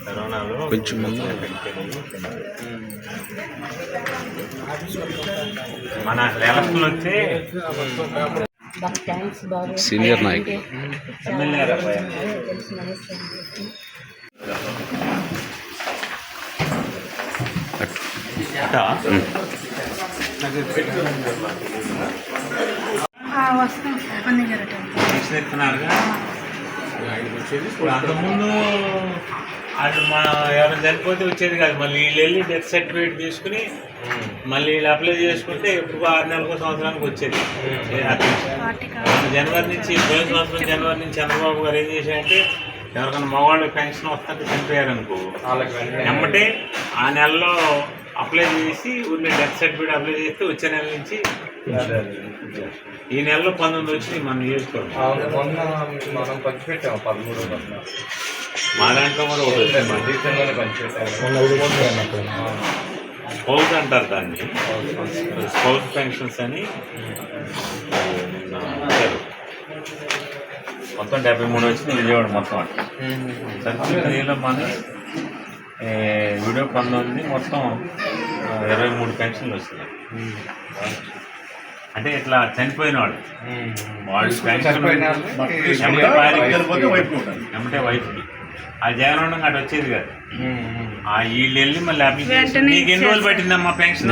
కరోనాలో కొంచెం మన ఎలక్షన్లు వచ్చి సీనియర్ నాయకులు ఎమ్మెల్యే ఇప్పుడు అంతకుముందు అది మా ఎవరైనా చనిపోతే వచ్చేది కాదు. మళ్ళీ వీళ్ళు వెళ్ళి డెత్ సర్టిఫికేట్ తీసుకుని మళ్ళీ వీళ్ళు అప్లై చేసుకుంటే ఇప్పుడు 6 నెలలకు సంవత్సరానికి వచ్చేది. జనవరి నుంచి పోయిన సంవత్సరం జనవరి నుంచి చంద్రబాబు గారు ఏం చేశారంటే ఎవరికైనా మగవాళ్ళు పెన్షన్ వస్తుంటే చనిపోయారనుకో ఎమ్మటే ఆ నెలలో అప్లై చేసి ఊరిని డెత్ సర్టిఫికేట్ అప్లై చేస్తే వచ్చే నెల నుంచి ఈ నెలలో 19 వచ్చినాయి మన నియోజకవర్గం. మా దాంట్లో కూడా ఒకటి స్పౌస్ అంటారు దాన్ని, స్పౌస్ పెన్షన్స్ అని మొత్తం 73 వచ్చింది విజయవాడ మొత్తం. సర్టిఫికేట్లో మన వీడియో 19 మొత్తం 23 పెన్షన్లు వస్తున్నాయి. అంటే ఇట్లా చనిపోయిన వాళ్ళు పెన్షన్ ఎమ్మటే వైఫ్కి ఆ జగన్ అటు వచ్చేది కాదు. వీళ్ళు వెళ్ళి మళ్ళీ అప్లికేషన్ నీకు ఎన్ని రోజులు పట్టిందమ్మా పెన్షన్?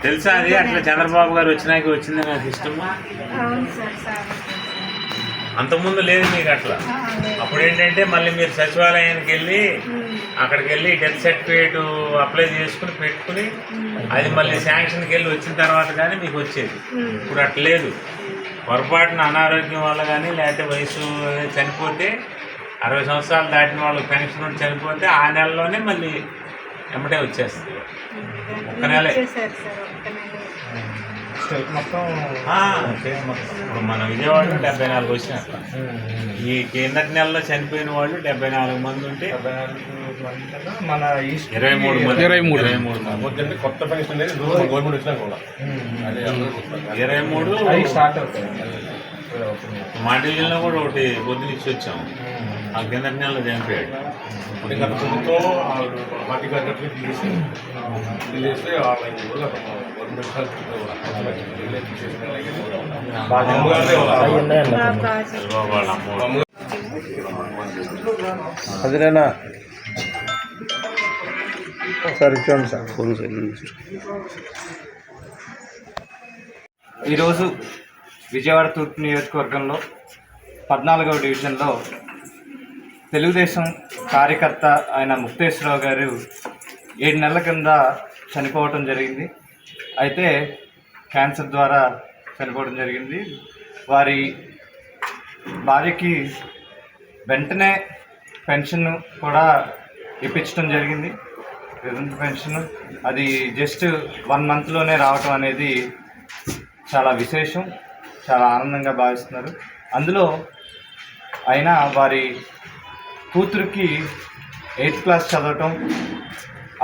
తెలుసా అది అట్లా చంద్రబాబు గారు వచ్చినాక వచ్చింది నాకు ఇష్టం. అంతకుముందు లేదు మీకు అట్లా. అప్పుడు ఏంటంటే మళ్ళీ మీరు సచివాలయానికి వెళ్ళి అక్కడికి వెళ్ళి డెత్ సర్టిఫికేట్ అప్లై చేసుకుని పెట్టుకుని అది మళ్ళీ శాంక్షన్కి వెళ్ళి వచ్చిన తర్వాత కానీ మీకు వచ్చేది. ఇప్పుడు అట్లా లేదు. పొరపాటున అనారోగ్యం వల్ల కానీ లేకపోతే వయసు చనిపోతే 60 సంవత్సరాలు దాటిన వాళ్ళకి పెన్షన్ చనిపోతే ఆ నెలలోనే మళ్ళీ ఎమ్మటే వచ్చేస్తుంది. ఒక్క నెలే ఇప్పుడు మన విజయవాడలో 74 వచ్చినాయి. అట్లా ఈ కిందటి నెలలో చనిపోయిన వాళ్ళు 74 మంది ఉంటే మన 23 కొత్త పెన్షన్ గవర్నమెంట్ వచ్చినా కూడా 23 స్టార్ట్ అవుతాయి. మా డివిజన్లో కూడా ఒకటి పొద్దున ఇచ్చి వచ్చాము. ఆ కిందటి నెలలో చనిపోయాడు. గత ప్రభుత్వం పార్టీ కార్యకర్తలు తీసేస్తే అదేనా ఒకసారి ఇచ్చాను సార్. ఈరోజు విజయవాడ తూర్పు నియోజకవర్గంలో 14వ డివిజన్లో తెలుగుదేశం కార్యకర్త ఆయన ముక్తేశ్వరరావు గారు 7 నెలల కింద చనిపోవటం జరిగింది. అయితే క్యాన్సర్ ద్వారా చనిపోవడం జరిగింది. వారి భార్యకి వెంటనే పెన్షన్ కూడా ఇప్పించడం జరిగింది. పెన్షన్ అది జస్ట్ 1 మంత్లోనే రావటం అనేది చాలా విశేషం, చాలా ఆనందంగా భావిస్తున్నారు. అందులో అయినా వారి కూతురికి 8th క్లాస్ చదవటం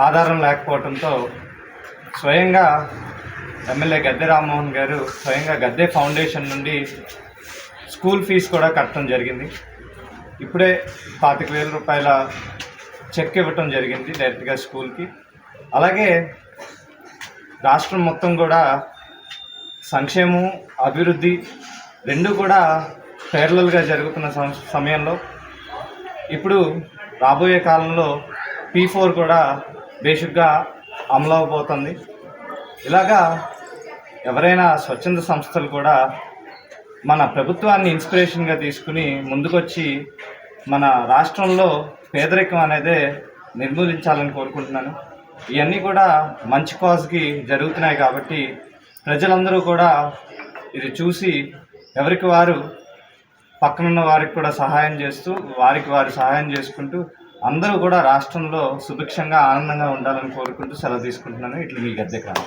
ఆధారం లేకపోవడంతో స్వయంగా ఎమ్మెల్యే గద్దె రామ్మోహన్ గారు స్వయంగా గద్దె ఫౌండేషన్ నుండి స్కూల్ ఫీజు కూడా కట్టడం జరిగింది. ఇప్పుడే 25,000 రూపాయల చెక్ ఇవ్వటం జరిగింది డైరెక్ట్గా స్కూల్కి. అలాగే రాష్ట్రం మొత్తం కూడా సంక్షేమం అభివృద్ధి రెండు కూడా ప్యారలల్గా జరుగుతున్న సమయంలో ఇప్పుడు రాబోయే కాలంలో P4 కూడా బేసిక్గా అమలు అవబోతుంది. ఇలాగా ఎవరైనా స్వచ్ఛంద సంస్థలు కూడా మన ప్రభుత్వాన్ని ఇన్స్పిరేషన్గా తీసుకుని ముందుకొచ్చి మన రాష్ట్రంలో పేదరికం అనేది నిర్మూలించాలని కోరుకుంటున్నాను. ఇవన్నీ కూడా మంచి కాజ్కి జరుగుతున్నాయి కాబట్టి ప్రజలందరూ కూడా ఇది చూసి ఎవరికి వారు పక్కనున్న వారికి కూడా సహాయం చేస్తూ వారికి వారు సహాయం చేసుకుంటూ అందరూ కూడా రాష్ట్రంలో సుభిక్షంగా ఆనందంగా ఉండాలని కోరుకుంటూ సెలవు తీసుకుంటున్నాను. ఇట్లా మీ గద్దె కాదు.